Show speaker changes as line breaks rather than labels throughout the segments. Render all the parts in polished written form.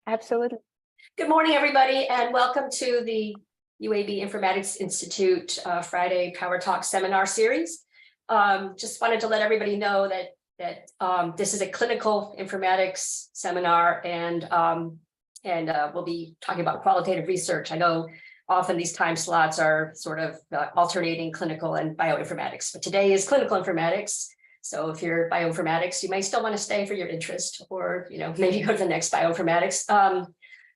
Absolutely.
Good morning, everybody, and welcome to the UAB Informatics Institute Friday PowerTalks seminar series. Just wanted to let everybody know that this is a clinical informatics seminar, and we'll be talking about qualitative research. I know often these time slots are sort of alternating clinical and bioinformatics, but today is clinical informatics. So if you're bioinformatics, you may still want to stay for your interest, or maybe go to the next bioinformatics.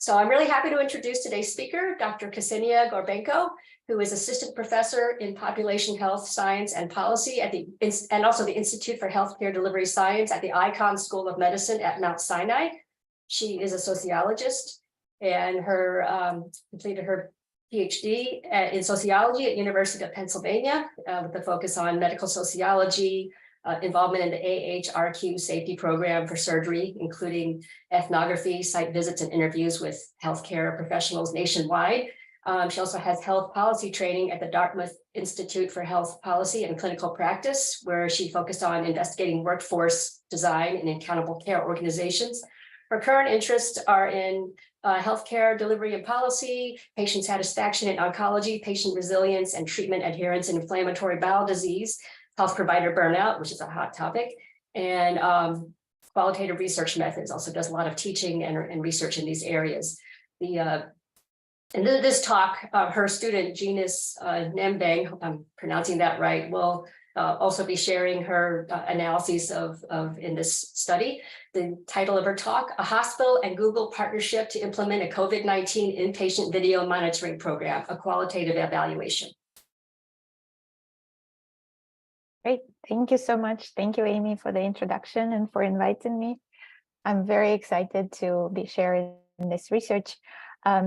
So I'm really happy to introduce today's speaker, Dr. Ksenia Gorbenko, who is assistant professor in population health science and policy at and also the Institute for Healthcare Delivery Science at the Icahn School of Medicine at Mount Sinai. She is a sociologist, and completed her Ph.D. in sociology at University of Pennsylvania with a focus on medical sociology, involvement in the AHRQ safety program for surgery, including ethnography, site visits, and interviews with healthcare professionals nationwide. She also has health policy training at the Dartmouth Institute for Health Policy and Clinical Practice, where she focused on investigating workforce design in accountable care organizations. Her current interests are in healthcare delivery and policy, patient satisfaction in oncology, patient resilience, and treatment adherence in inflammatory bowel disease, health provider burnout, which is a hot topic, and qualitative research methods. Also does a lot of teaching and research in these areas. And this talk, her student, Genius Nembang, hope I'm pronouncing that right, will also be sharing her analyses in this study. The title of her talk, A Hospital and Google Partnership to Implement a COVID-19 Inpatient Video Monitoring Program, a Qualitative Evaluation.
Great. Thank you so much. Thank you, Amy, for the introduction and for inviting me. I'm very excited to be sharing this research.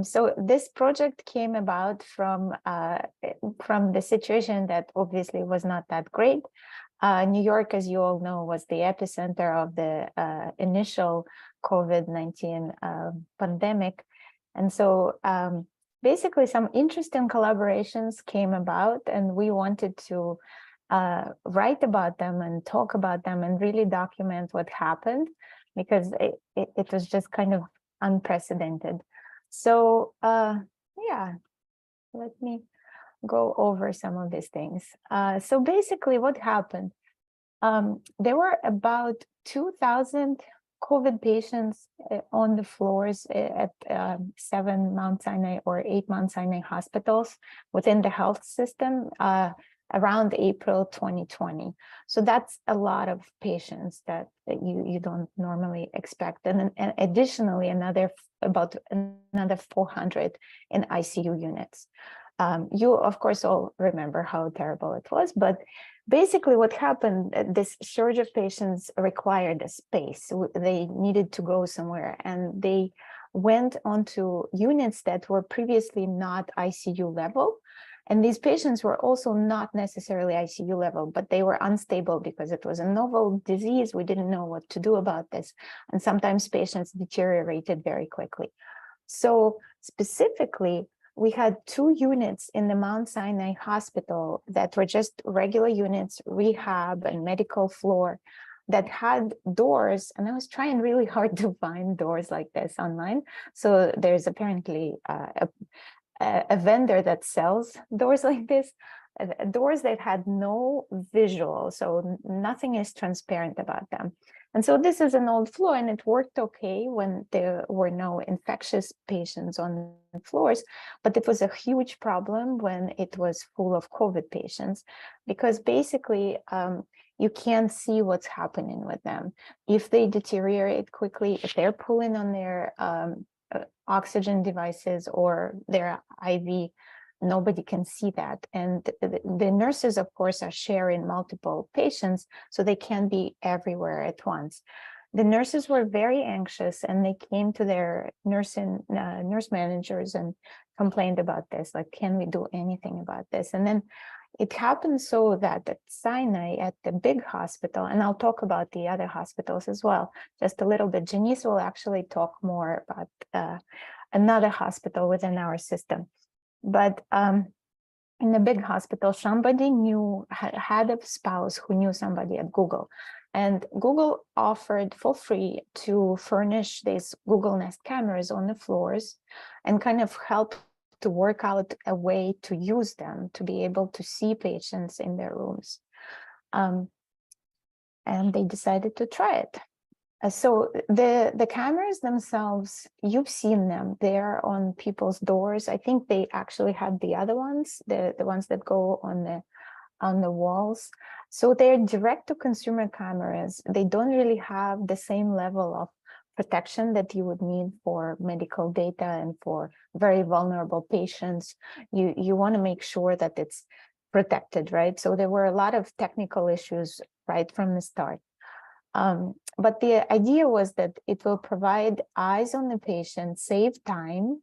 So this project came about from the situation that obviously was not that great. New York, as you all know, was the epicenter of the initial COVID-19 pandemic. And so basically some interesting collaborations came about, and we wanted to write about them and talk about them and really document what happened, because it was just kind of unprecedented. So yeah, let me go over some of these things. So basically what happened, there were about 2,000 COVID patients on the floors at 7 Mount Sinai or 8 Mount Sinai hospitals within the health system around April 2020. So that's a lot of patients that you don't normally expect. And additionally, about another 400 in ICU units. You, of course, all remember how terrible it was, but basically what happened, this surge of patients required a space. They needed to go somewhere, and they went onto units that were previously not ICU level. And these patients were also not necessarily ICU level, but they were unstable because it was a novel disease. We didn't know what to do about this. And sometimes patients deteriorated very quickly. So specifically, we had 2 units in the Mount Sinai Hospital that were just regular units, rehab and medical floor, that had doors. And I was trying really hard to find doors like this online. So there's apparently a vendor that sells doors like this, doors that had no visual, so nothing is transparent about them. And so this is an old floor, and it worked okay when there were no infectious patients on the floors, but it was a huge problem when it was full of COVID patients, because basically you can't see what's happening with them. If they deteriorate quickly, if they're pulling on their oxygen devices or their IV, nobody can see that. And the nurses, of course, are sharing multiple patients, so they can't be everywhere at once. The nurses were very anxious, and they came to their nurse managers and complained about this, like, can we do anything about this? And then it happened so that at Sinai, at the big hospital, and I'll talk about the other hospitals as well, just a little bit. Janice will actually talk more about another hospital within our system. But in the big hospital, somebody had a spouse who knew somebody at Google. And Google offered for free to furnish these Google Nest cameras on the floors and kind of help to work out a way to use them to be able to see patients in their rooms. And they decided to try it. So the cameras themselves, you've seen them. They're on people's doors. I think they actually had the other ones, the ones that go on the walls. So they're direct to consumer cameras. They don't really have the same level of protection that you would need for medical data and for very vulnerable patients. You want to make sure that it's protected, right? So there were a lot of technical issues right from the start. But the idea was that it will provide eyes on the patient, save time,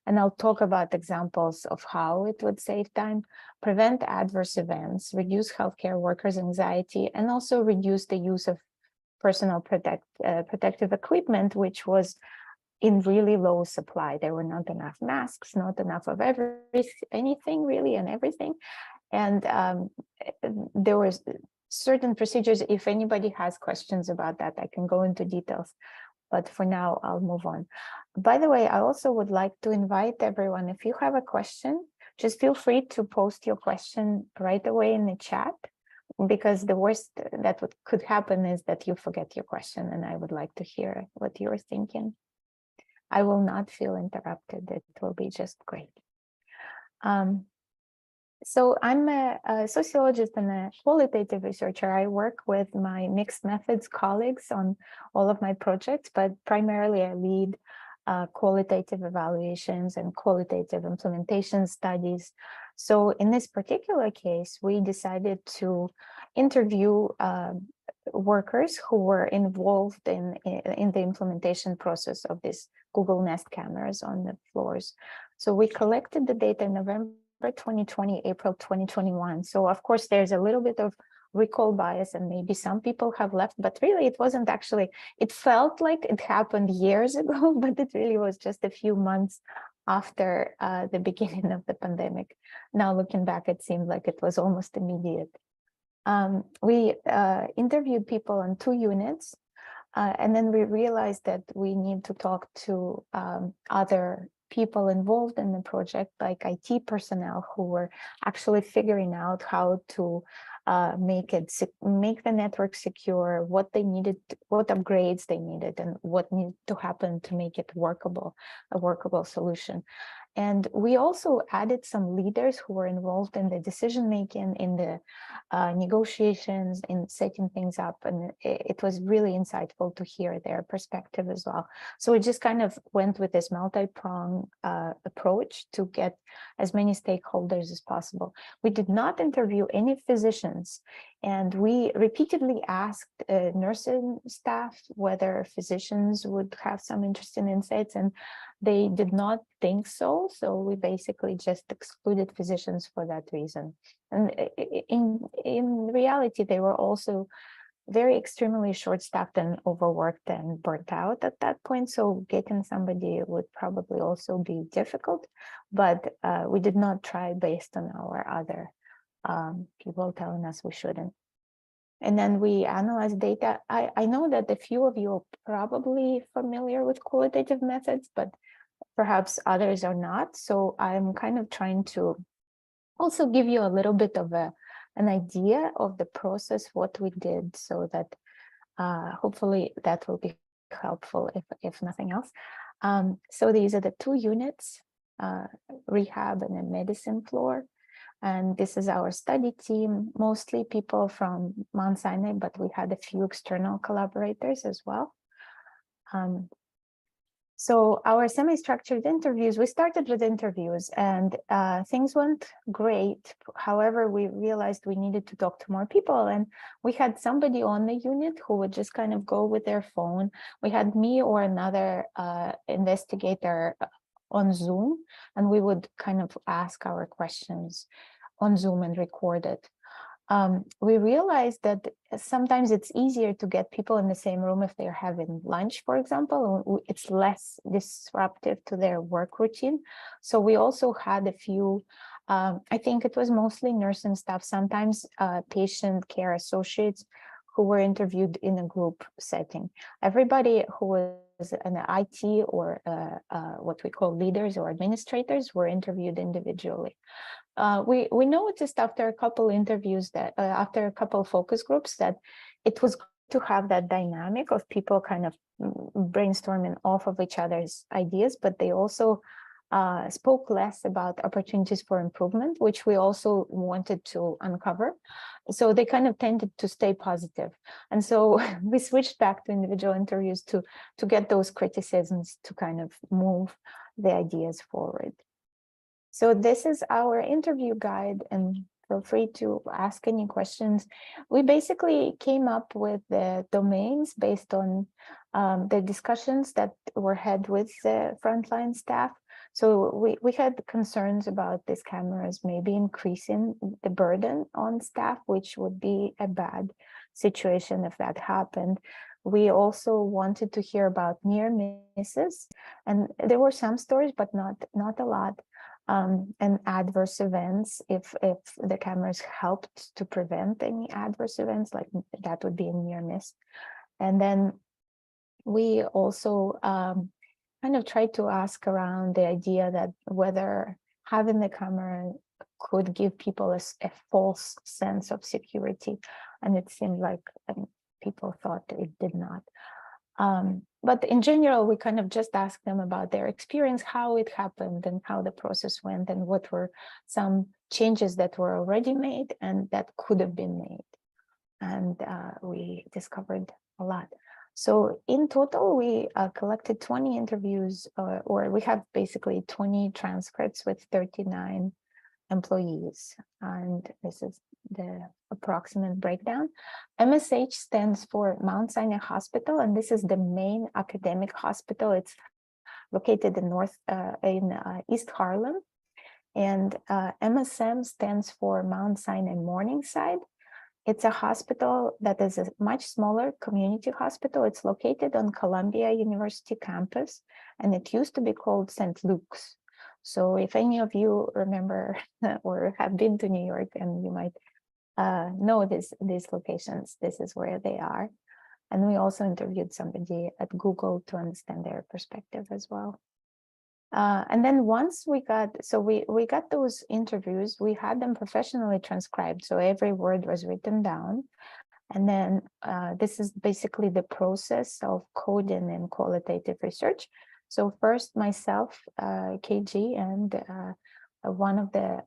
and I'll talk about examples of how it would save time, prevent adverse events, reduce healthcare workers' anxiety, and also reduce the use of personal protective equipment, which was in really low supply. There were not enough masks, not enough of anything really and everything. And there was certain procedures. If anybody has questions about that, I can go into details. But for now, I'll move on. By the way, I also would like to invite everyone, if you have a question, just feel free to post your question right away in the chat, because the worst that could happen is that you forget your question, and I would like to hear what you're thinking. I will not feel interrupted. It will be just great. So I'm a sociologist and a qualitative researcher. I work with my mixed methods colleagues on all of my projects, but primarily I lead qualitative evaluations and qualitative implementation studies. So in this particular case, we decided to interview workers who were involved in the implementation process of these Google Nest cameras on the floors. So we collected the data in November 2020, April 2021. So of course, there's a little bit of recall bias and maybe some people have left, but really it wasn't actually, it felt like it happened years ago, but it really was just a few months after the beginning of the pandemic. Now looking back, it seemed like it was almost immediate. We interviewed people on 2 units, and then we realized that we need to talk to other people involved in the project, like IT personnel who were actually figuring out how to make the network secure, what they needed, what upgrades they needed, and what needed to happen to make it workable, a workable solution. And we also added some leaders who were involved in the decision-making, in the negotiations, in setting things up. And it was really insightful to hear their perspective as well. So we just kind of went with this multi-pronged approach to get as many stakeholders as possible. We did not interview any physicians, and we repeatedly asked nursing staff whether physicians would have some interesting insights, and they did not think so. So we basically just excluded physicians for that reason. And in reality, they were also very extremely short-staffed and overworked and burnt out at that point. So getting somebody would probably also be difficult, but we did not try based on our other people telling us we shouldn't. And then we analyzed data. I know that a few of you are probably familiar with qualitative methods, but perhaps others are not. So I'm kind of trying to also give you a little bit of an idea of the process, what we did, so that hopefully that will be helpful if nothing else. So these are the 2 units, rehab and a medicine floor. And this is our study team, mostly people from Mount Sinai, but we had a few external collaborators as well. So our semi-structured interviews, we started with interviews and things went great. However, we realized we needed to talk to more people, and we had somebody on the unit who would just kind of go with their phone. We had me or another investigator on Zoom, and we would kind of ask our questions on Zoom and record it. We realized that sometimes it's easier to get people in the same room if they're having lunch, for example. It's less disruptive to their work routine. So we also had a few, I think it was mostly nursing staff, sometimes patient care associates who were interviewed in a group setting. Everybody who was an IT or what we call leaders or administrators were interviewed individually. We noticed after a couple interviews that after a couple focus groups that it was good to have that dynamic of people kind of brainstorming off of each other's ideas, but they also spoke less about opportunities for improvement, which we also wanted to uncover. So they kind of tended to stay positive. And so we switched back to individual interviews to get those criticisms to kind of move the ideas forward. So this is our interview guide, and feel free to ask any questions. We basically came up with the domains based on the discussions that were had with the frontline staff. So we had concerns about these cameras maybe increasing the burden on staff, which would be a bad situation if that happened. We also wanted to hear about near misses, and there were some stories, but not a lot. And adverse events, if the cameras helped to prevent any adverse events, like that would be a near miss. And then we also kind of tried to ask around the idea that whether having the camera could give people a false sense of security. And it seemed like people thought it did not. But in general, we kind of just asked them about their experience, how it happened and how the process went, and what were some changes that were already made and that could have been made. And we discovered a lot. So in total, we collected 20 interviews, or we have basically 20 transcripts with 39 employees. And this is the approximate breakdown. MSH stands for Mount Sinai Hospital, and this is the main academic hospital. It's located in East Harlem. And MSM stands for Mount Sinai Morningside. It's a hospital that is a much smaller community hospital. It's located on Columbia University campus, and it used to be called St. Luke's. So if any of you remember or have been to New York, and you might know these locations, this is where they are. And we also interviewed somebody at Google to understand their perspective as well. And then once we got those interviews, we had them professionally transcribed. So every word was written down. And then this is basically the process of coding and qualitative research. So first myself, KG, and one of the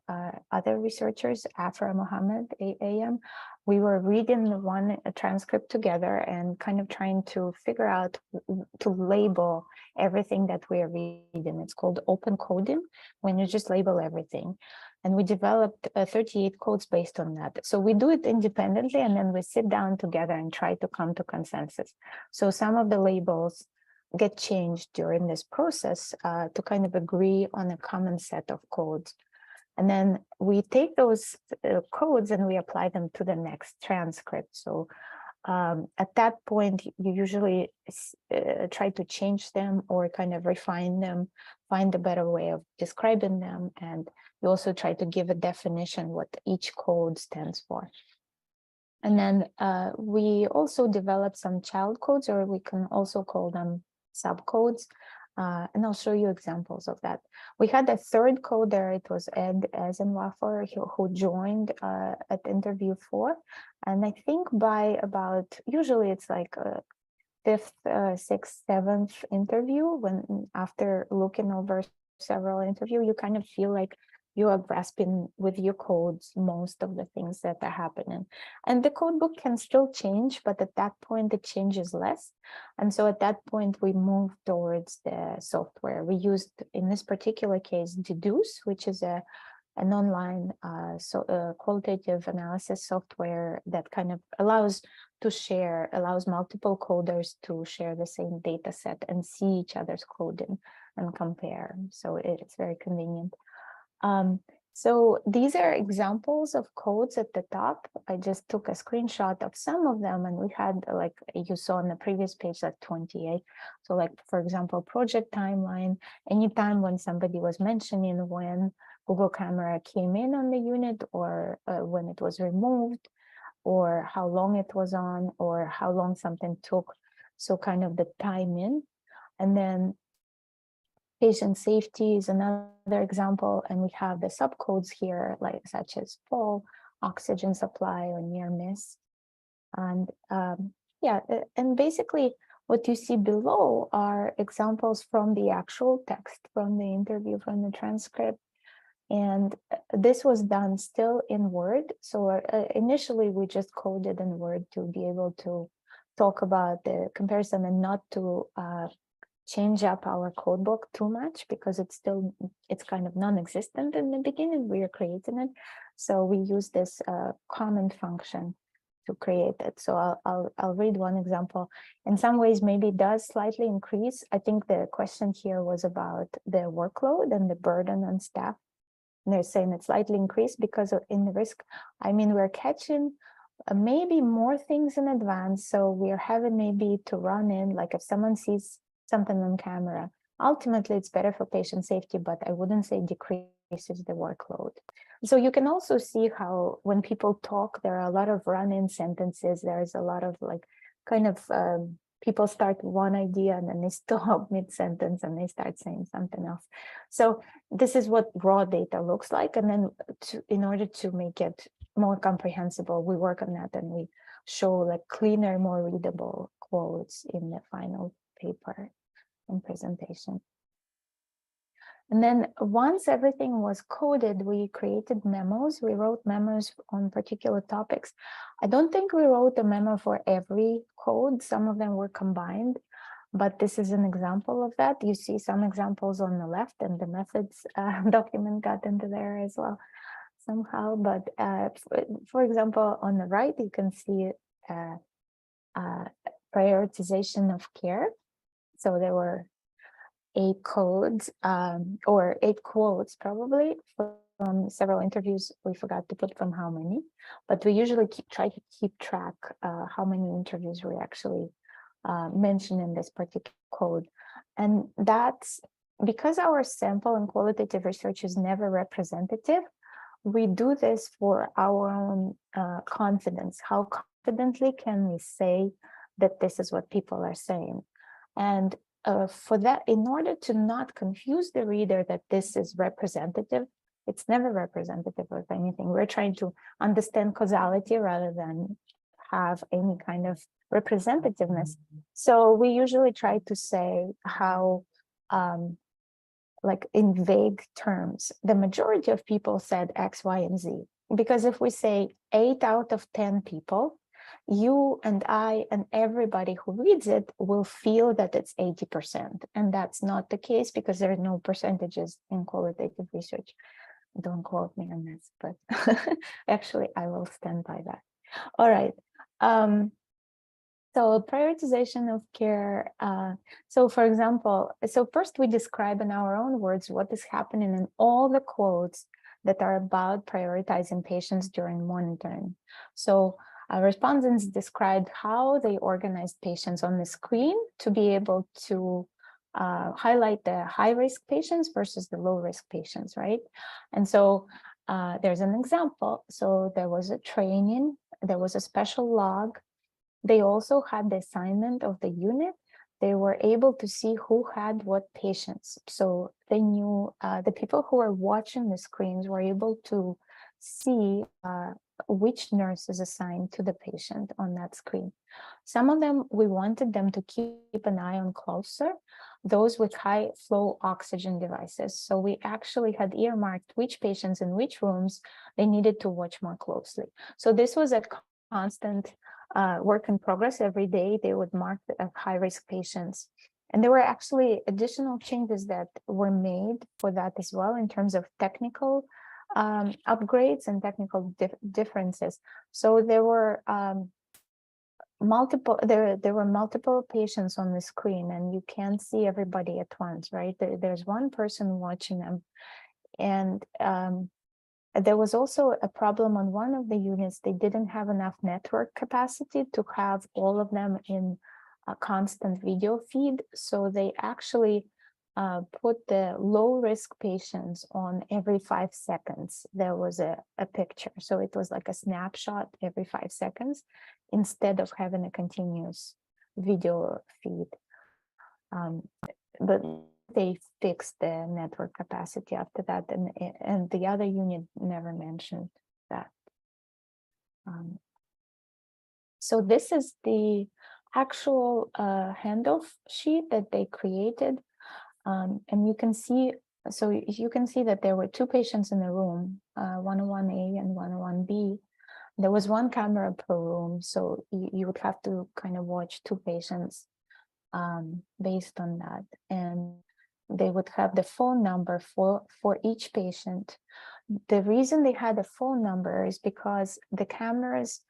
other researchers, Afra Mohammed, AM, we were reading one transcript together and kind of trying to figure out to label everything that we're reading. It's called open coding, when you just label everything. And we developed 38 codes based on that. So we do it independently, and then we sit down together and try to come to consensus. So some of the labels get changed during this process to kind of agree on a common set of codes. And then we take those codes and we apply them to the next transcript. So at that point, you usually try to change them or kind of refine them, find a better way of describing them. And you also try to give a definition what each code stands for. And then we also develop some child codes, or we can also call them subcodes. And I'll show you examples of that. We had a third coder. It was Ed Eisenwaffer, who joined at interview 4. And I think by about, usually it's like a 5th, 6th, 7th interview, when after looking over several interviews, you kind of feel like you are grasping with your codes most of the things that are happening. And the code book can still change, but at that point it changes less. And so at that point we move towards the software. We used, in this particular case, Deduce, which is an online qualitative analysis software that kind of allows multiple coders to share the same data set and see each other's coding and compare. So it's very convenient. So these are examples of codes at the top. I just took a screenshot of some of them, and we had, like you saw on the previous page, like 28. So like, for example, project timeline, anytime when somebody was mentioning when Google Camera came in on the unit or when it was removed, or how long it was on, or how long something took. So kind of the time in. And then patient safety is another example. And we have the subcodes here, like such as fall, oxygen supply, or near miss. And yeah, and basically what you see below are examples from the actual text, from the interview, from the transcript. And this was done still in Word. So initially we just coded in Word to be able to talk about the comparison and not to change up our code book too much, because it's kind of non-existent in the beginning. We are creating it. So we use this comment function to create it. So I'll read one example. In some ways, maybe it does slightly increase. I think the question here was about the workload and the burden on staff. And they're saying it's slightly increased because in the risk, I mean, we're catching maybe more things in advance. So we're having maybe to run in, like if someone sees something on camera, ultimately it's better for patient safety, but I wouldn't say decreases the workload. So you can also see how when people talk, there are a lot of run-in sentences. There's a lot of like kind of people start one idea and then they stop mid-sentence and they start saying something else. So this is what raw data looks like. And then in order to make it more comprehensible, we work on that and we show like cleaner, more readable quotes in the final paper and presentation. And then once everything was coded, we created memos. We wrote memos on particular topics. I don't think we wrote a memo for every code. Some of them were combined, but this is an example of that. You see some examples on the left, and the methods document got into there as well somehow. But for example, on the right, you can see prioritization of care. So there were 8 codes or 8 quotes probably from several interviews. We forgot to put from how many, but we usually try to keep track how many interviews we actually mention in this particular code. And that's because our sample and qualitative research is never representative. We do this for our own confidence. How confidently can we say that this is what people are saying? And for that, in order to not confuse the reader that this is representative, it's never representative of anything. We're trying to understand causality rather than have any kind of representativeness. So we usually try to say how, like in vague terms, the majority of people said X, Y, and Z. Because if we say 8 out of 10 people, you and I and everybody who reads it will feel that it's 80%. And that's not the case because there are no percentages in qualitative research. Don't quote me on this, but actually I will stand by that. All right. So prioritization of care. So for example, so first we describe in our own words what is happening in all the quotes that are about prioritizing patients during monitoring. So respondents described how they organized patients on the screen to be able to highlight the high-risk patients versus the low-risk patients, right? And so there's an example. So there was a training, there was a special log. They also had the assignment of the unit. They were able to see who had what patients. So they knew the people who were watching the screens were able to see which nurse is assigned to the patient on that screen. Some of them, we wanted them to keep an eye on closer, those with high flow oxygen devices. So we actually had earmarked which patients in which rooms they needed to watch more closely. So this was a constant work in progress. Every day they would mark the high-risk patients. And there were actually additional changes that were made for that as well in terms of technical upgrades and technical differences. So there were multiple patients on the screen, and you can't see everybody at once, right? There's one person watching them. And there was also a problem on one of the units. They didn't have enough network capacity to have all of them in a constant video feed. So they actually put the low-risk patients on every 5 seconds. There was a picture. So it was like a snapshot every 5 seconds instead of having a continuous video feed. But they fixed the network capacity after that, and the other unit never mentioned that. So this is the actual handoff sheet that they created. And you can see, so you can see that there were 2 patients in the room, 101A and 101B. There was 1 camera per room, so you would have to kind of watch 2 patients based on that. And they would have the phone number for each patient. The reason they had a phone number is because the cameras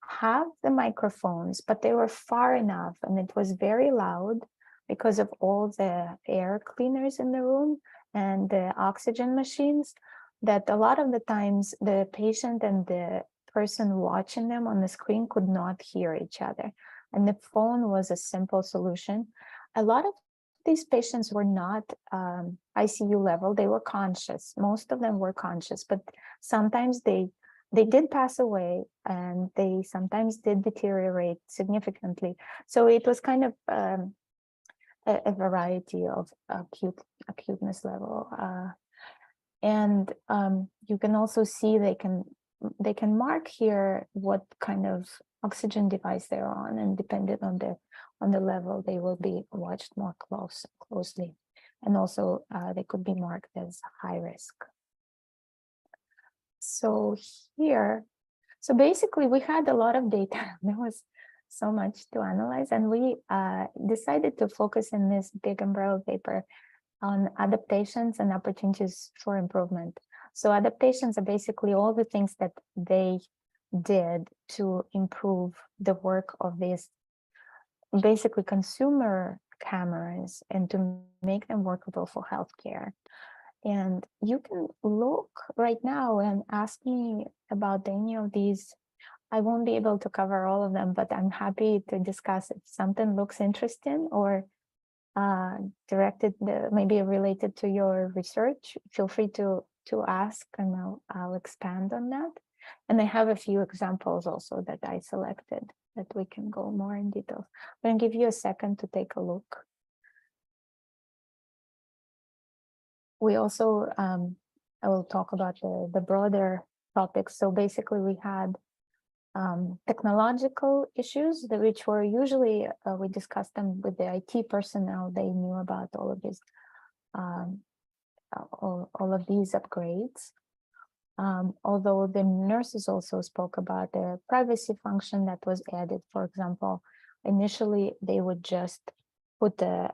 have the microphones, but they were far enough and it was very loud because of all the air cleaners in the room and the oxygen machines, that a lot of the times the patient and the person watching them on the screen could not hear each other. And the phone was a simple solution. A lot of these patients were not ICU level, they were conscious. Most of them were conscious, but sometimes they did pass away and they sometimes did deteriorate significantly. So it was kind of a variety of acuteness level. And you can also see they can mark here what kind of oxygen device they're on, and depending on the level, they will be watched more closely. And also they could be marked as high risk. So here, so basically we had a lot of data. There was so much to analyze, and we decided to focus in this big umbrella paper on adaptations and opportunities for improvement. So adaptations are basically all the things that they did to improve the work of these basically consumer cameras and to make them workable for healthcare. And you can look right now and ask me about any of these. I won't be able to cover all of them, but I'm happy to discuss if something looks interesting or directed, maybe related to your research. Feel free to ask, and I'll expand on that. And I have a few examples also that I selected that we can go more in detail. I'm going to give you a second to take a look. We also, I will talk about the broader topics. So basically we had technological issues, which were usually, we discussed them with the IT personnel. They knew about all of this, all of these upgrades. Although the nurses also spoke about the privacy function that was added. For example, initially they would just put the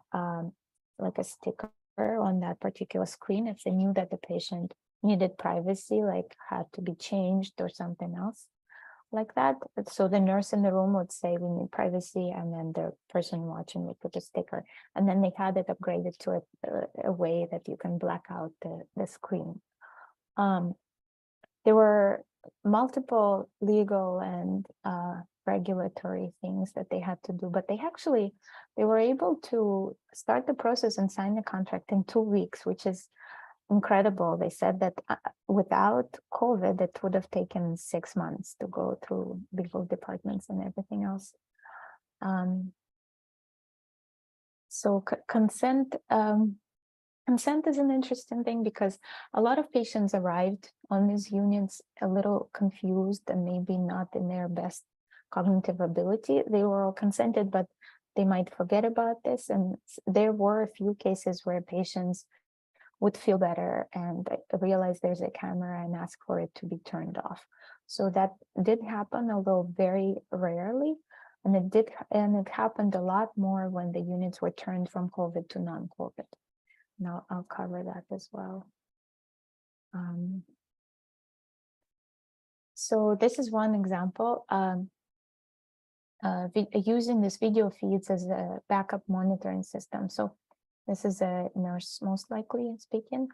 like a sticker on that particular screen if they knew that the patient needed privacy, like had to be changed or something else like that. So the nurse in the room would say we need privacy, and then the person watching would put a sticker, and then they had it upgraded to a way that you can black out the screen. There were multiple legal and regulatory things that they had to do, but they were able to start the process and sign the contract in 2 weeks, which is incredible. They said that without COVID, it would have taken 6 months to go through legal departments and everything else. So consent is an interesting thing, because a lot of patients arrived on these units a little confused and maybe not in their best cognitive ability. They were all consented, but they might forget about this. And there were a few cases where patients would feel better and realize there's a camera and ask for it to be turned off. So that did happen, although very rarely. And it happened a lot more when the units were turned from COVID to non-COVID. Now I'll cover that as well. So this is one example, using this video feeds as a backup monitoring system. So this is a nurse most likely speaking.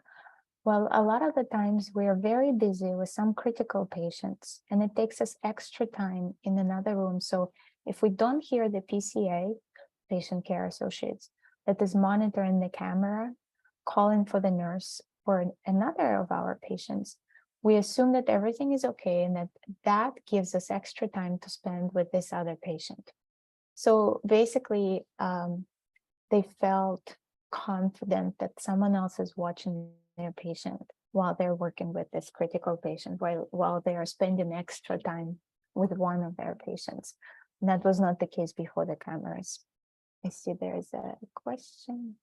Well, a lot of the times we are very busy with some critical patients, and it takes us extra time in another room. So if we don't hear the PCA, patient care associates, that is monitoring the camera, calling for the nurse for another of our patients, we assume that everything is okay and that gives us extra time to spend with this other patient. So basically, they felt confident that someone else is watching their patient while they're working with this critical patient, while they are spending extra time with one of their patients. And that was not the case before the cameras. I see there is a question.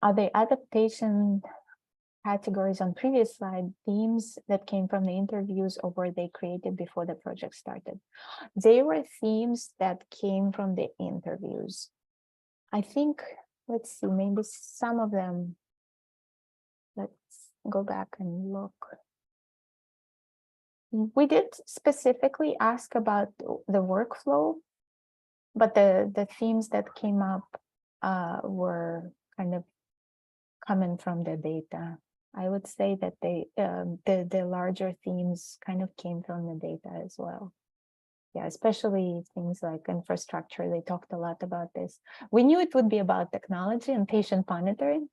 Are the adaptation categories on previous slide themes that came from the interviews, or were they created before the project started? They were themes that came from the interviews. I think, let's see, maybe some of them, let's go back and look. We did specifically ask about the workflow, but the themes that came up were kind of coming from the data. I would say that the larger themes kind of came from the data as well. Yeah, especially things like infrastructure. They talked a lot about this. We knew it would be about technology and patient monitoring,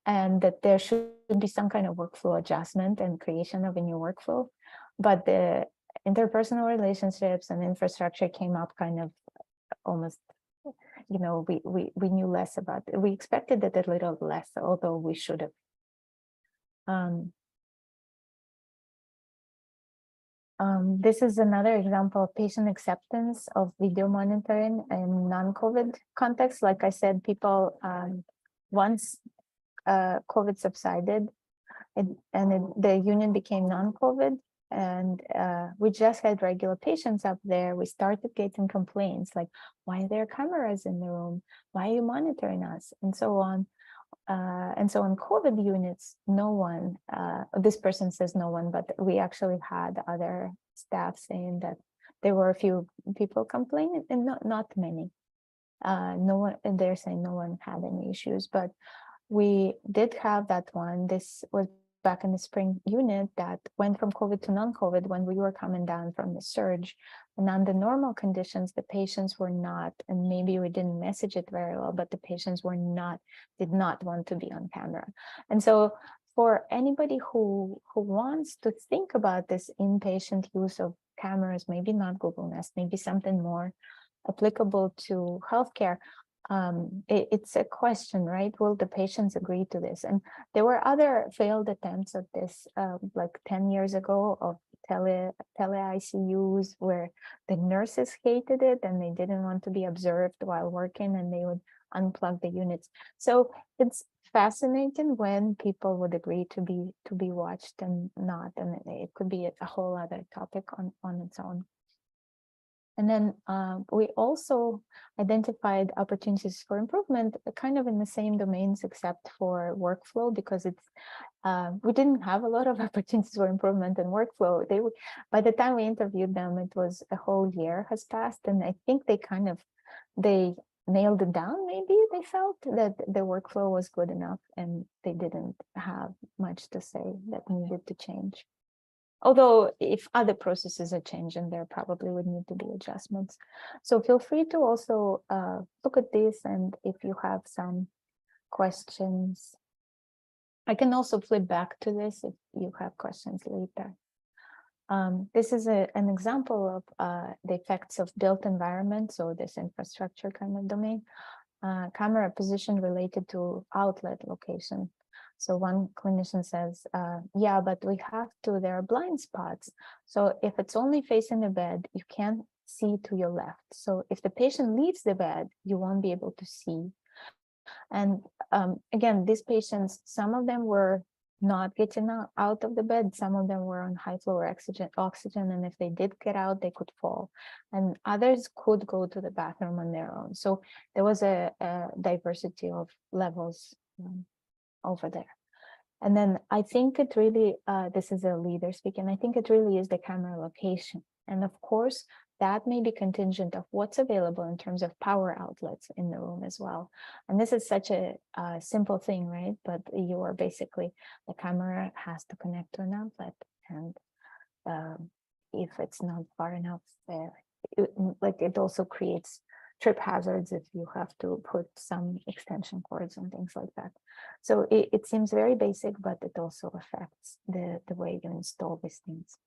and that there should be some kind of workflow adjustment and creation of a new workflow. But the interpersonal relationships and infrastructure came up kind of almost, you know, we knew less about it. We expected it a little less, although we should have. This is another example of patient acceptance of video monitoring in non-COVID context. Like I said, people, once COVID subsided the unit became non-COVID, and we just had regular patients up there, we started getting complaints like, why are there cameras in the room? Why are you monitoring us? And so on. And so on COVID units, no one, this person says no one, but we actually had other staff saying that there were a few people complaining, and not many. No one, and they're saying no one had any issues, but we did have that one. This was back in the spring unit that went from COVID to non-COVID when we were coming down from the surge. And under normal conditions, the patients were not, and maybe we didn't message it very well, but the patients did not want to be on camera. And so for anybody who wants to think about this inpatient use of cameras, maybe not Google Nest, maybe something more applicable to healthcare, it's a question, right? Will the patients agree to this? And there were other failed attempts at this, like 10 years ago, of tele ICUs, where the nurses hated it and they didn't want to be observed while working, and they would unplug the units. So it's fascinating when people would agree to be watched and not, and it could be a whole other topic on its own. And then we also identified opportunities for improvement kind of in the same domains, except for workflow, because it's we didn't have a lot of opportunities for improvement in workflow. By the time we interviewed them, it was a whole year has passed, and I think they nailed it down. Maybe they felt that the workflow was good enough, and they didn't have much to say that needed to change. Although if other processes are changing, there probably would need to be adjustments. So feel free to also look at this, and if you have some questions, I can also flip back to this if you have questions later. This is an example of the effects of built environment, so this infrastructure kind of domain. Camera position related to outlet location. So one clinician says, yeah, but there are blind spots. So if it's only facing the bed, you can't see to your left. So if the patient leaves the bed, you won't be able to see. And again, these patients, some of them were not getting out of the bed. Some of them were on high flow oxygen. And if they did get out, they could fall. And others could go to the bathroom on their own. So there was a diversity of levels over there. And then I think it really, this is a leader speaking, I think it really is the camera location. And of course, that may be contingent of what's available in terms of power outlets in the room as well. And this is such a simple thing, right? But you are basically, the camera has to connect to an outlet. And if it's not far enough, it also creates trip hazards if you have to put some extension cords and things like that. So it seems very basic, but it also affects the way you install these things.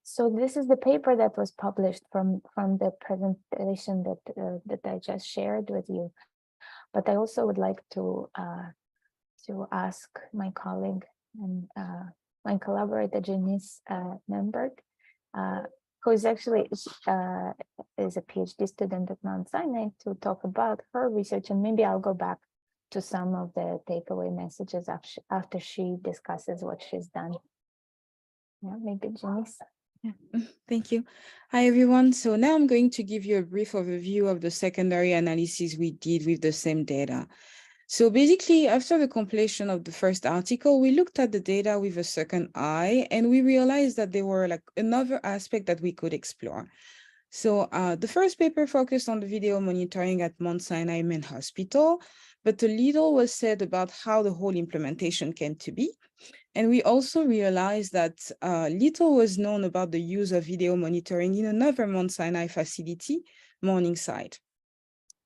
So this is the paper that was published from the presentation that I just shared with you. But I also would like to ask my colleague and my collaborator Janice Nemberg, who is actually is a PhD student at Mount Sinai, to talk about her research, and maybe I'll go back to some of the takeaway messages after she discusses what she's done. Yeah, maybe Janice.
Yeah. Thank you. Hi, everyone. So now I'm going to give you a brief overview of the secondary analysis we did with the same data. So basically, after the completion of the first article, we looked at the data with a second eye, and we realized that there were like another aspect that we could explore. So the first paper focused on the video monitoring at Mount Sinai Main Hospital, but a little was said about how the whole implementation came to be. And we also realized that little was known about the use of video monitoring in another Mount Sinai facility, Morningside.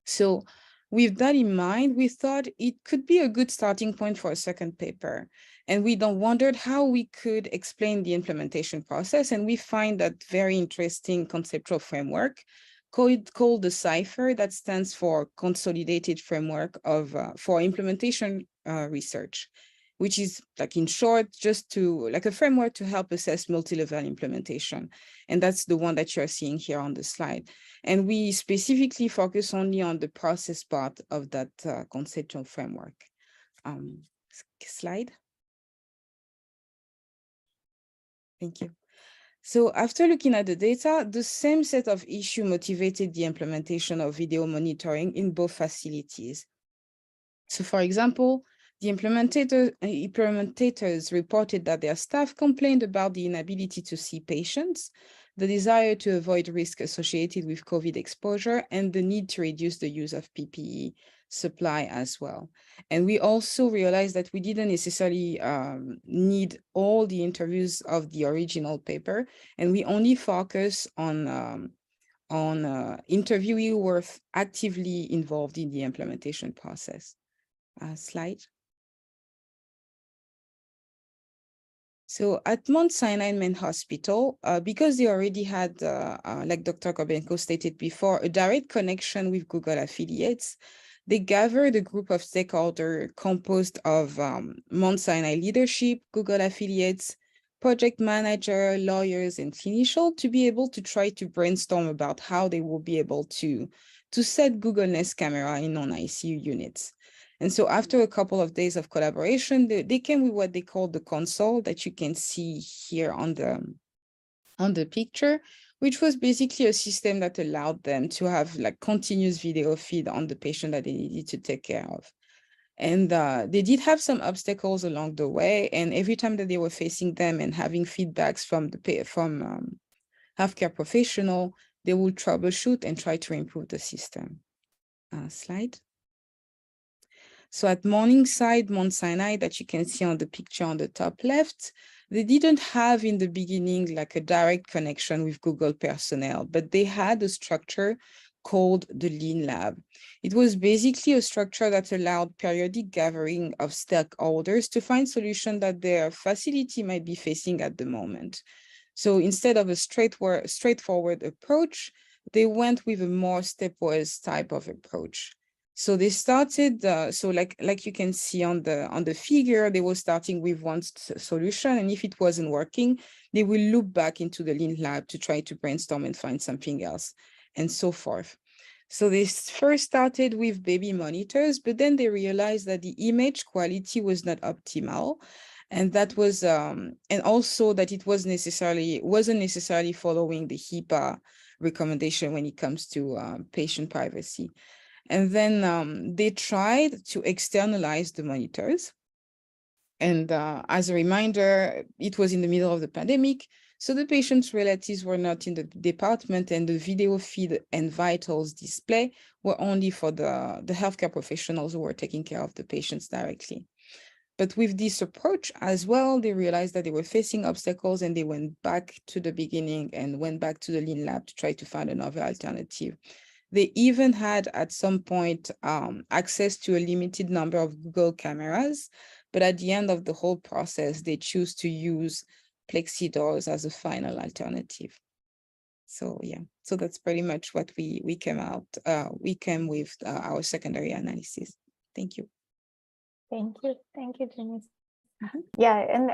So with that in mind, we thought it could be a good starting point for a second paper. And we wondered how we could explain the implementation process. And we find that very interesting conceptual framework called the CIFER, that stands for Consolidated Framework for Implementation Research, which is like in short, just to like a framework to help assess multi-level implementation. And that's the one that you're seeing here on the slide. And we specifically focus only on the process part of that conceptual framework. Slide. Thank you. So after looking at the data, the same set of issues motivated the implementation of video monitoring in both facilities. So for example, the implementators reported that their staff complained about the inability to see patients, the desire to avoid risk associated with COVID exposure, and the need to reduce the use of PPE supply as well. And we also realized that we didn't necessarily need all the interviews of the original paper, and we only focus on interviewees who were actively involved in the implementation process. Slide. So at Mount Sinai Main Hospital, because they already had, like Dr. Gorbenko stated before, a direct connection with Google affiliates, they gathered a group of stakeholders composed of Mount Sinai leadership, Google affiliates, project manager, lawyers, and clinicians to be able to try to brainstorm about how they will be able to set Google Nest camera in non-ICU units. And so after a couple of days of collaboration, they came with what they call the console that you can see here on the picture, which was basically a system that allowed them to have like continuous video feed on the patient that they needed to take care of. And they did have some obstacles along the way. And every time that they were facing them and having feedbacks from healthcare professional, they would troubleshoot and try to improve the system. Slide. So at Morningside, Mount Sinai, that you can see on the picture on the top left, they didn't have in the beginning like a direct connection with Google personnel, but they had a structure called the Lean Lab. It was basically a structure that allowed periodic gathering of stakeholders to find solutions that their facility might be facing at the moment. So instead of a straightforward approach, they went with a more stepwise type of approach. So they started, so like you can see on the figure, they were starting with one solution, and if it wasn't working, they will loop back into the Lean Lab to try to brainstorm and find something else, and so forth. So they first started with baby monitors, but then they realized that the image quality was not optimal, and that was, and also that it wasn't necessarily following the HIPAA recommendation when it comes to patient privacy. And then they tried to externalize the monitors. And as a reminder, it was in the middle of the pandemic, so the patient's relatives were not in the department, and the video feed and vitals display were only for the healthcare professionals who were taking care of the patients directly. But with this approach as well, they realized that they were facing obstacles and they went back to the beginning and went back to the lean lab to try to find another alternative. They even had at some point access to a limited number of Google cameras, but at the end of the whole process, they choose to use plexi doors as a final alternative. So yeah, so that's pretty much what we came with our secondary analysis. Thank you.
Thank you, Janice. Yeah, and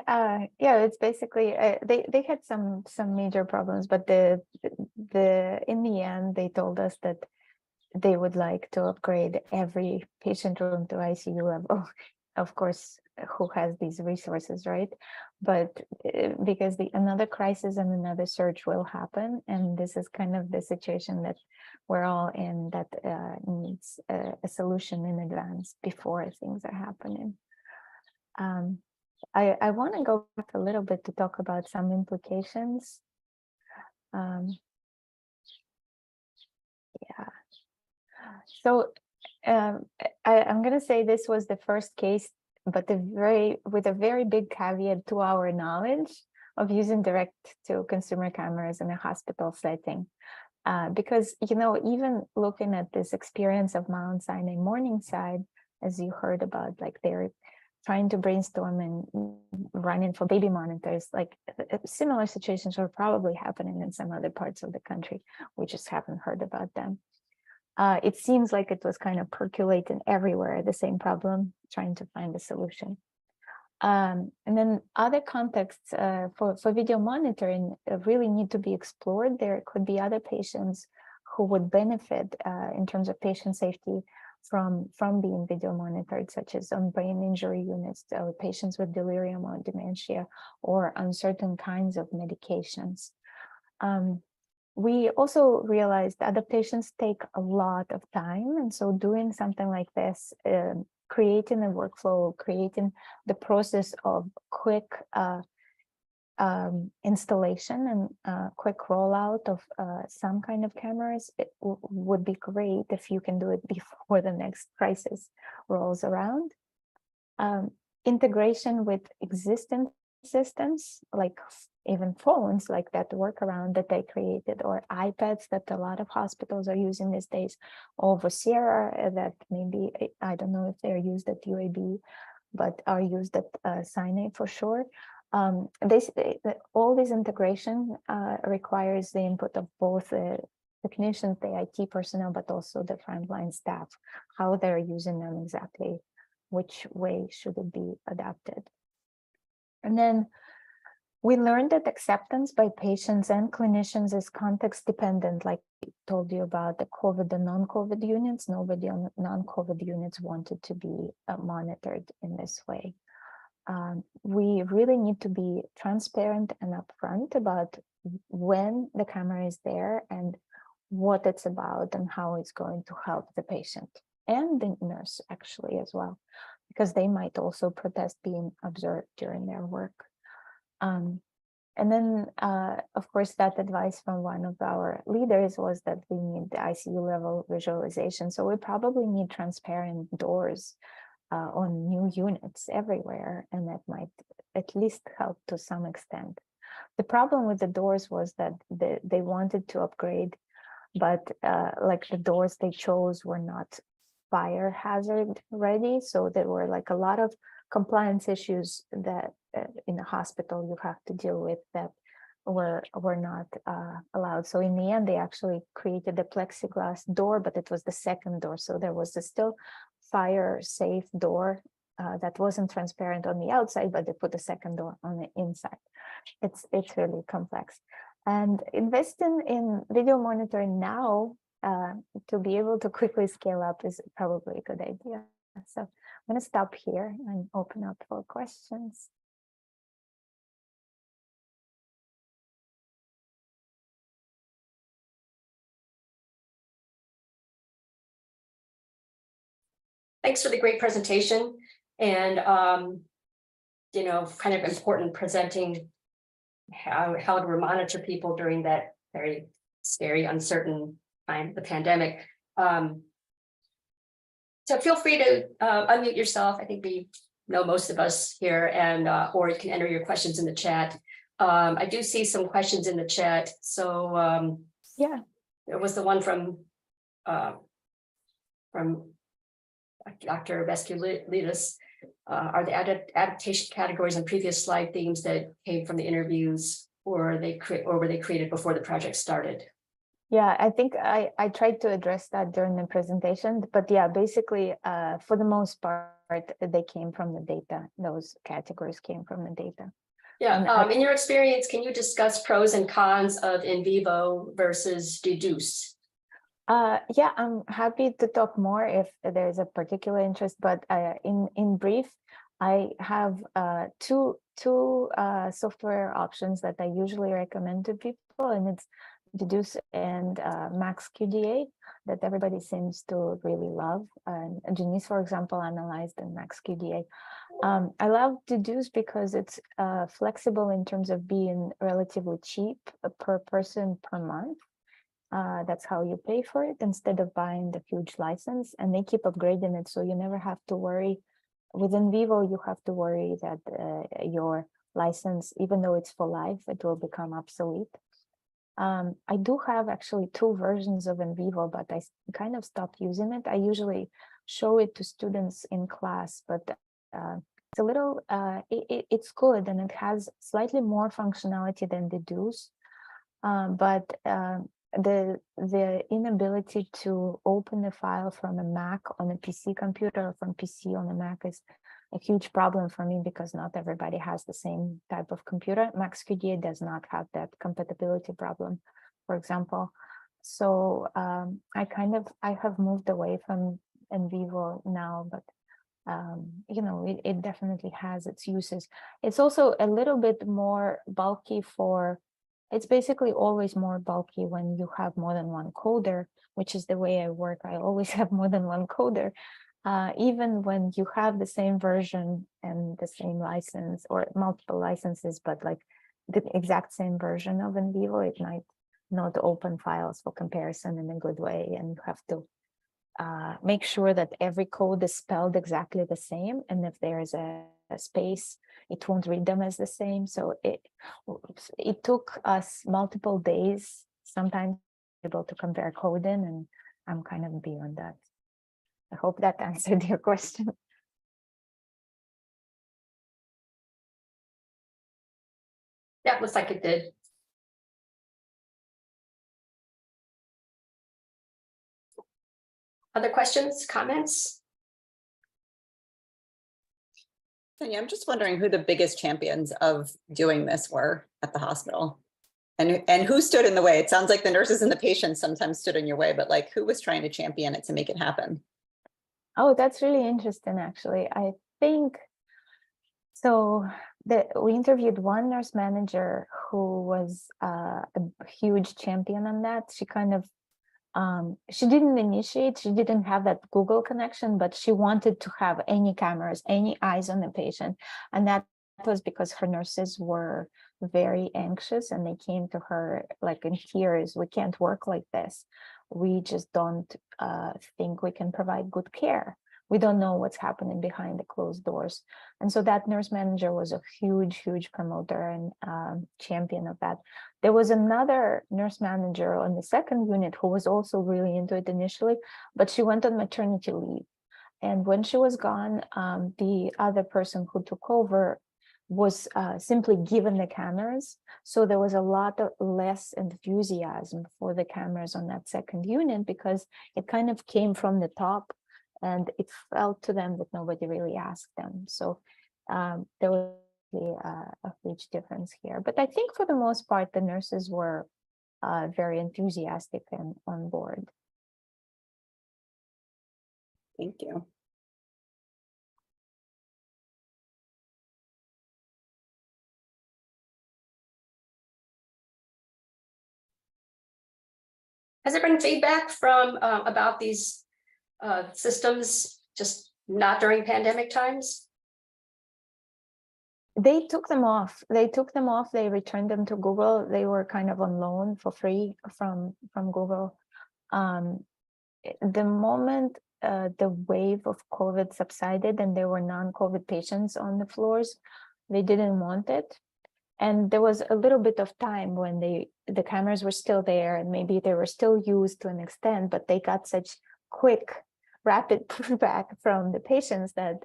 yeah, it's basically they had some major problems, but in the end they told us that they would like to upgrade every patient room to ICU level. Of course, who has these resources, right? But because another crisis and another surge will happen, and this is kind of the situation that we're all in, that needs a solution in advance before things are happening. I want to go back a little bit to talk about some implications. Yeah. So I'm going to say this was the first case, but with a very big caveat to our knowledge of using direct-to-consumer cameras in a hospital setting. Because, you know, even looking at this experience of Mount Sinai Morningside, as you heard about, like they're trying to brainstorm and running for baby monitors, like similar situations are probably happening in some other parts of the country. We just haven't heard about them. It seems like it was kind of percolating everywhere, the same problem, trying to find a solution. And then other contexts for video monitoring really need to be explored. There could be other patients who would benefit in terms of patient safety from being video monitored, such as on brain injury units, or patients with delirium or dementia, or on certain kinds of medications. We also realized adaptations take a lot of time, and so doing something like this, creating a workflow, creating the process of quick installation and quick rollout of some kind of cameras, it would be great if you can do it before the next crisis rolls around. Integration with existing systems, like even phones, like that workaround that they created, or iPads that a lot of hospitals are using these days, or Vocera that maybe, I don't know if they're used at UAB, but are used at Sinai for sure. All this integration requires the input of both the technicians, the IT personnel, but also the frontline staff, how they're using them exactly, which way should it be adapted. And then we learned that acceptance by patients and clinicians is context dependent, like I told you about the COVID and non-COVID units. Nobody on non-COVID units wanted to be monitored in this way. We really need to be transparent and upfront about when the camera is there and what it's about and how it's going to help the patient and the nurse actually as well, because they might also protest being observed during their work. And then, of course, that advice from one of our leaders was that we need the ICU level visualization. So we probably need transparent doors on new units everywhere, and that might at least help to some extent. The problem with the doors was that they wanted to upgrade, but like the doors they chose were not fire hazard ready. So there were like a lot of compliance issues that in the hospital you have to deal with that were not allowed. So in the end, they actually created a plexiglass door, but it was the second door. So there was a still fire safe door that wasn't transparent on the outside, but they put a second door on the inside. It's really complex. And investing in video monitoring now to be able to quickly scale up is probably a good idea. So I'm going to stop here and open up for questions.
Thanks for the great presentation and, you know, kind of important presenting how to monitor people during that very scary, uncertain time, the pandemic. So feel free to unmute yourself. I think we know most of us here, and or you can enter your questions in the chat. I do see some questions in the chat. So
Yeah.
there was the one from Dr. Vesculitis. Are the adaptation categories and previous slide themes that came from the interviews, or were they created before the project started?
Yeah, I think I tried to address that during the presentation, but yeah, basically, for the most part, they came from the data. Those categories came from the data.
Yeah, in your experience, can you discuss pros and cons of in vivo versus deduce?
Yeah, I'm happy to talk more if there's a particular interest, but in brief, I have two software options that I usually recommend to people, and it's Deduce and MaxQDA that everybody seems to really love. And Janice, for example, analyzed in MaxQDA. I love Deduce because it's flexible in terms of being relatively cheap per person per month. That's how you pay for it instead of buying the huge license, and they keep upgrading it, so you never have to worry. With in vivo, you have to worry that your license, even though it's for life, it will become obsolete. I do have actually 2 versions of in vivo, but I kind of stopped using it. I usually show it to students in class, but it's a little, it's good, and it has slightly more functionality than Deduce, but the inability to open the file from a Mac on a PC computer or from PC on a Mac is a huge problem for me, because not everybody has the same type of computer. MaxQDA does not have that compatibility problem, for example. So I have moved away from in vivo now, but you know, it definitely has its uses. It's also a little bit more bulky it's basically always more bulky when you have more than one coder, which is the way I work. I always have more than one coder. Even when you have the same version and the same license or multiple licenses, but like the exact same version of in vivo, it might not open files for comparison in a good way, and you have to make sure that every code is spelled exactly the same, and if there is a space, it won't read them as the same. So it took us multiple days sometimes able to compare coding, and I'm kind of beyond that. I hope that answered your question.
Yeah, looks like it did. Other questions, comments?
Ksenia, I'm just wondering who the biggest champions of doing this were at the hospital, and who stood in the way. It sounds like the nurses and the patients sometimes stood in your way, but like, who was trying to champion it to make it happen?
Oh, that's really interesting, actually. I think so. We interviewed one nurse manager who was a huge champion on that. She kind of she didn't initiate, she didn't have that Google connection, but she wanted to have any cameras, any eyes on the patient. And that was because her nurses were very anxious, and they came to her like in tears. We can't work like this. We just don't think we can provide good care. We don't know what's happening behind the closed doors. And so that nurse manager was a huge promoter and champion of that. There was another nurse manager on the second unit who was also really into it initially, but she went on maternity leave. And when she was gone, the other person who took over was simply given the cameras. So there was a lot of less enthusiasm for the cameras on that second unit, because it kind of came from the top, and it felt to them that nobody really asked them. So there was a huge difference here. But I think for the most part, the nurses were very enthusiastic and on board.
Thank you.
Has there been feedback from about these systems, just not during pandemic times?
They took them off. They returned them to Google. They were kind of on loan for free from Google. The moment the wave of COVID subsided and there were non-COVID patients on the floors, they didn't want it. And there was a little bit of time when the cameras were still there and maybe they were still used to an extent, but they got such quick, rapid pushback from the patients that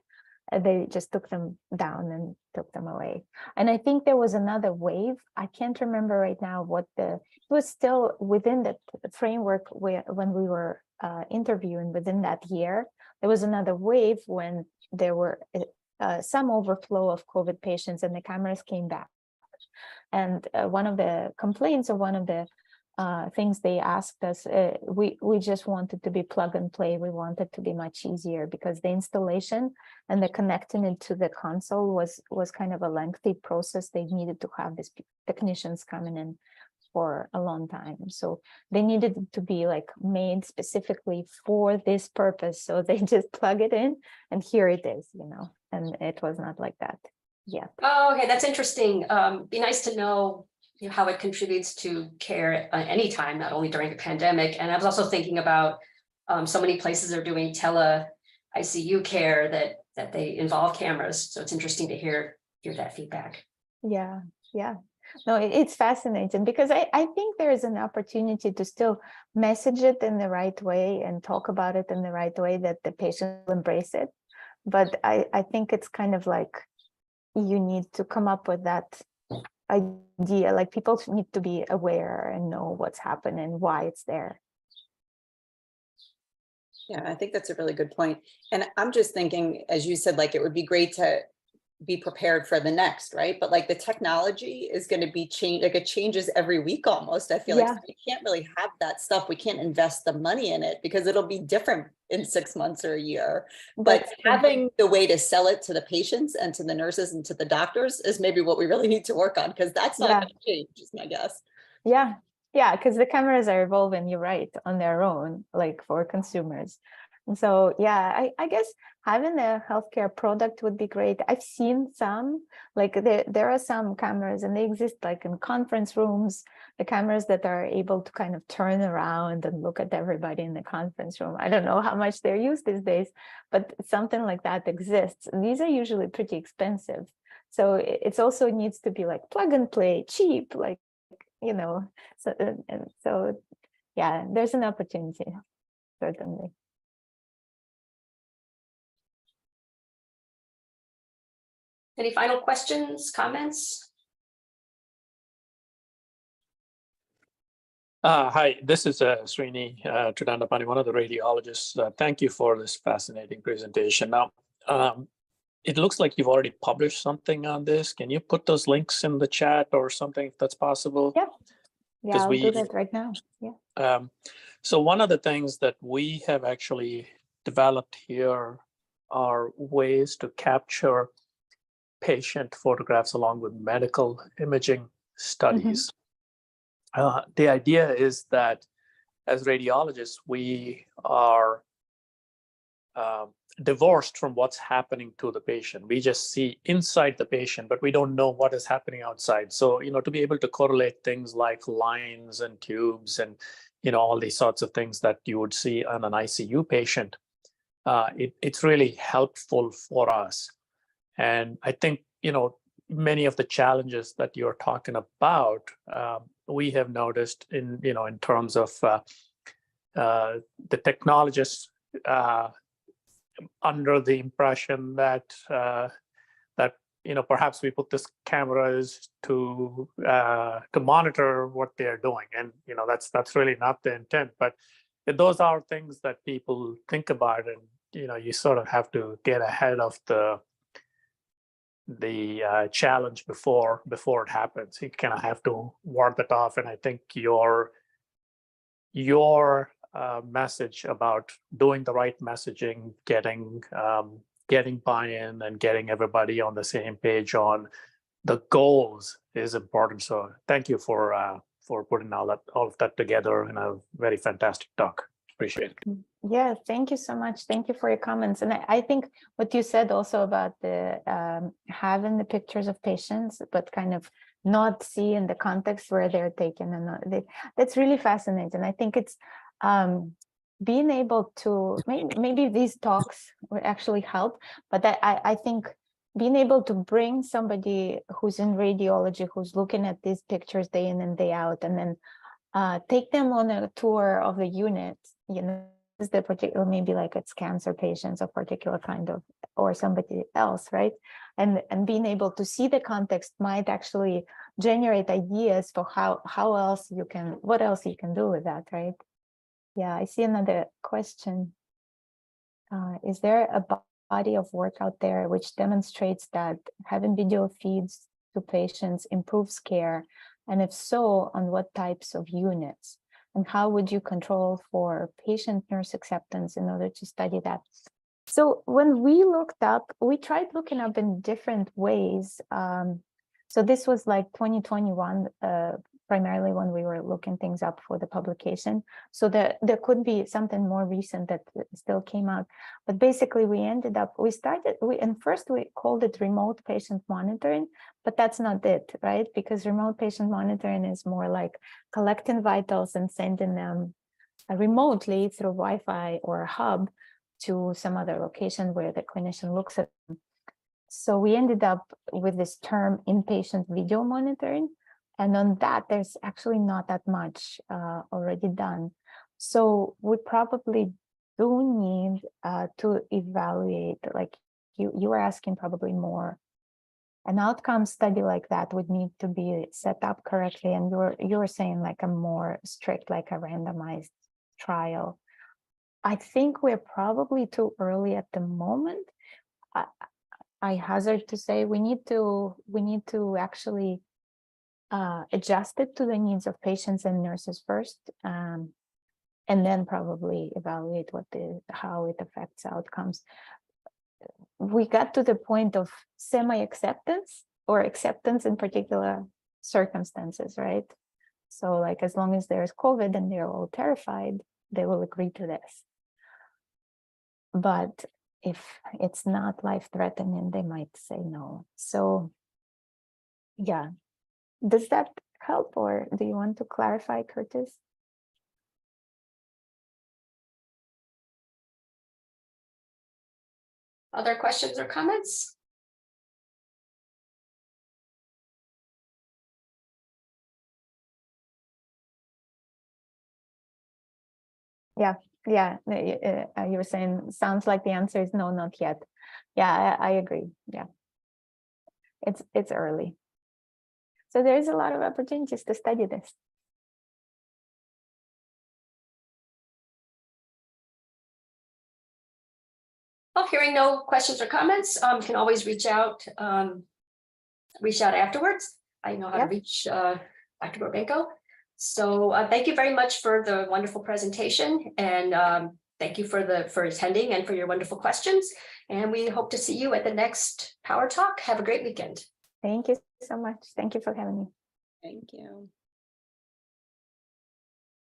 they just took them down and took them away. And I think there was another wave. I can't remember right now it was still within the framework when we were interviewing within that year. There was another wave when there were some overflow of COVID patients and the cameras came back. And one of the complaints or one of the things they asked us, we just wanted to be plug and play. We wanted to be much easier because the installation and the connecting it to the console was kind of a lengthy process. They needed to have these technicians coming in for a long time. So they needed it to be like made specifically for this purpose. So they just plug it in and here it is, and it was not like that yet.
Oh, okay, that's interesting. Be nice to know how it contributes to care at any time, not only during a pandemic. And I was also thinking about so many places are doing tele ICU care that they involve cameras. So it's interesting to hear that feedback.
Yeah. No, it's fascinating because I think there is an opportunity to still message it in the right way and talk about it in the right way that the patient will embrace it. But I think it's kind of like you need to come up with that idea, like people need to be aware and know what's happening, why it's there.
Yeah, I think that's a really good point. And I'm just thinking, as you said, like it would be great to be prepared for the next, right? But like the technology is going to be changed, like it changes every week almost. I feel like we can't really have that stuff. We can't invest the money in it because it'll be different in 6 months or a year. But having the way to sell it to the patients and to the nurses and to the doctors is maybe what we really need to work on, because that's not going to change, is my guess.
Yeah, because the cameras are evolving, you're right, on their own, like for consumers. And so, yeah, I guess having a healthcare product would be great. I've seen some, like there are some cameras and they exist like in conference rooms, the cameras that are able to kind of turn around and look at everybody in the conference room. I don't know how much they're used these days, but something like that exists. And these are usually pretty expensive. So it also needs to be like plug and play, cheap, like, so yeah, there's an opportunity, certainly.
Any final questions, comments?
Hi, this is Srini Tridandapani, one of the radiologists. Thank you for this fascinating presentation. Now, it looks like you've already published something on this. Can you put those links in the chat or something if that's possible?
Yeah, I'll do that right now. Yeah.
So one of the things that we have actually developed here are ways to capture patient photographs along with medical imaging studies. The idea is that as radiologists, we are divorced from what's happening to the patient. We just see inside the patient, but we don't know what is happening outside. So, to be able to correlate things like lines and tubes and, all these sorts of things that you would see on an ICU patient, it's really helpful for us. And I think, many of the challenges that you're talking about, we have noticed in terms of the technologists under the impression that perhaps we put this cameras to monitor what they're doing, and that's really not the intent. But those are things that people think about, and you sort of have to get ahead of the challenge before it happens. You kind of have to ward that off, and I think your message about doing the right messaging, getting buy-in, and getting everybody on the same page on the goals is important. So thank you for putting all of that together in a very fantastic talk. Appreciate it.
Yeah, thank you so much. Thank you for your comments. And I think what you said also about the having the pictures of patients, but kind of not seeing the context where they're taken, and that's really fascinating. I think it's being able to, maybe these talks would actually help, but I think being able to bring somebody who's in radiology, who's looking at these pictures day in and day out, and then take them on a tour of the unit, you know, is the particular, maybe like it's cancer patients of particular kind of, or somebody else, right? And being able to see the context might actually generate ideas for how else you can, what else you can do with that, right? Yeah, I see another question. Is there a body of work out there which demonstrates that having video feeds to patients improves care? And if so, on what types of units? And how would you control for patient nurse acceptance in order to study that? So when we looked up, we tried looking up in different ways. So this was like 2021, primarily when we were looking things up for the publication. So there could be something more recent that still came out. But basically we ended up, and first we called it remote patient monitoring, but that's not it, right? Because remote patient monitoring is more like collecting vitals and sending them remotely through Wi-Fi or a hub to some other location where the clinician looks at them. So we ended up with this term inpatient video monitoring. And on that, there's actually not that much already done. So we probably do need to evaluate, like you were asking probably more. An outcome study like that would need to be set up correctly. And you were saying like a more strict, like a randomized trial. I think we're probably too early at the moment. I hazard to say we need to actually adjust it to the needs of patients and nurses first, and then probably evaluate how it affects outcomes. We got to the point of semi-acceptance or acceptance in particular circumstances, right? So like as long as there's COVID and they're all terrified, they will agree to this. But if it's not life-threatening, they might say no. So yeah, does that help, or do you want to clarify, Curtis?
Other questions or comments?
Yeah, you were saying, sounds like the answer is no, not yet. Yeah, I agree. Yeah, it's early. So there's a lot of opportunities to study this.
Well, hearing no questions or comments, you can always reach out afterwards. I know how to reach Dr. Gorbenko. So thank you very much for the wonderful presentation, and thank you for attending and for your wonderful questions. And we hope to see you at the next Power Talk. Have a great weekend.
Thank you so much. Thank you for having me.
Thank you.